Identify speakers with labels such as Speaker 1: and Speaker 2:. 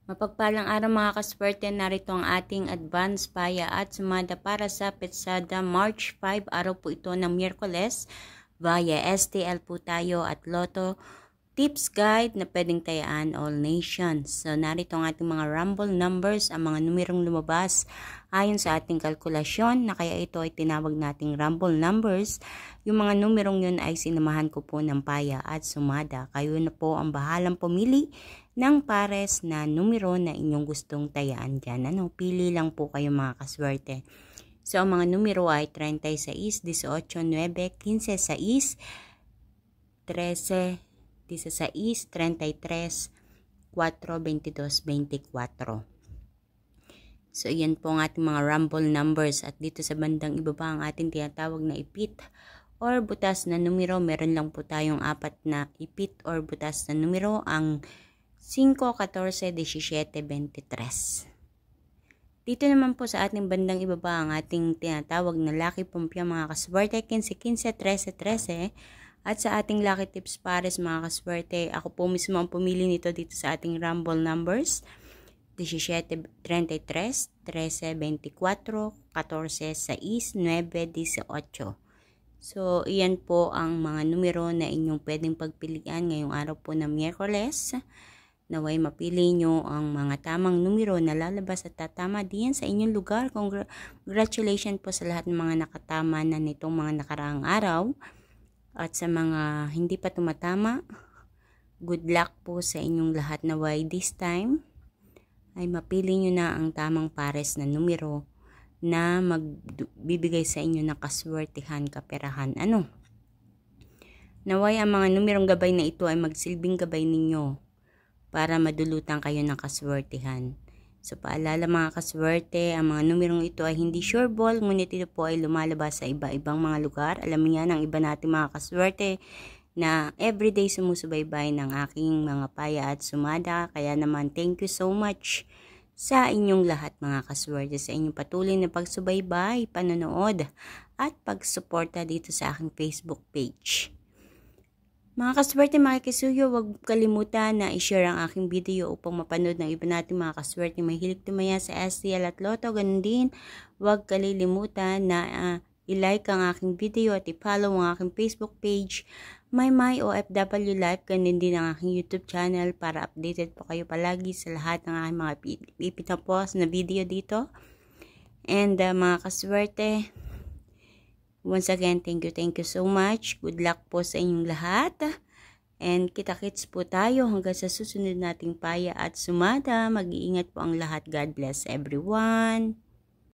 Speaker 1: Mapagpalang araw mga kaswerte, narito ang ating advance paya at sumada para sa Petsada March 5, araw po ito ng Miyerkules. Via STL po tayo at Lotto Tips Guide na pwedeng tayaan all nations. So narito ang ating mga rumble numbers, ang mga numerong lumabas ayon sa ating kalkulasyon na kaya ito ay tinawag nating rumble numbers. Yung mga numerong yun ay sinamahan ko po ng paya at sumada. Kayo na po ang bahalang pumili ng pares na numero na inyong gustong tayaan dyan. Pili lang po kayo mga kaswerte. So ang mga numero ay 36, 18, 9, 15, 6, 13, 16, 33, 4, 22, 24. So, yan po ang ating mga rumble numbers. At dito sa bandang ibaba ang ating tinatawag na ipit or butas na numero. Meron lang po tayong apat na ipit or butas na numero. Ang 5, 14, 17, 23. Dito naman po sa ating bandang ibaba ang ating tinatawag na lucky pumpya mga kaswerte. 15, 15, 13, 13. At sa ating lucky tips pares mga kaswerte, ako po mismo ang pumili nito dito sa ating rumble numbers. 17, 33, 13, 24, 14, 6, 9, 18. So, iyan po ang mga numero na inyong pwedeng pagpilian ngayong araw po ng Miyerkules. Naway mapili nyo ang mga tamang numero na lalabas at tatama diyan sa inyong lugar. Congratulations po sa lahat ng mga nakatama na nitong mga nakaraang araw. At sa mga hindi pa tumatama, good luck po sa inyong lahat. Naway this time ay mapili nyo na ang tamang pares na numero na magbibigay sa inyo ng kaswertihan, kaperahan. Naway ang mga numerong gabay na ito ay magsilbing gabay ninyo para madulutan kayo ng kaswertihan. So paalala mga kaswerte, ang mga numerong ito ay hindi sure ball, ngunit ito po ay lumalabas sa iba-ibang mga lugar. Alam niya ng iba natin mga kaswerte na everyday sumusubaybay ng aking mga paya at sumada. Kaya naman thank you so much sa inyong lahat mga kaswerte, sa inyong patuloy na pagsubaybay, panonood at pagsuporta dito sa aking Facebook page. Mga kaswerte, makikisuyo, huwag kalimutan na i-share ang aking video upang mapanood ng iba natin mga kaswerte mahilig tumaya sa STL at Lotto. Ganun din, huwag kalilimutan na i-like ang aking video at i-follow ang aking Facebook page, My OFW Life, ganun din ang aking YouTube channel para updated po kayo palagi sa lahat ng aking mga ipinapost na video dito. And mga kaswerte, once again, thank you so much. Good luck po sa inyong lahat. And kita-kits po tayo hanggang sa susunod nating paya at sumada. Mag-iingat po ang lahat. God bless everyone.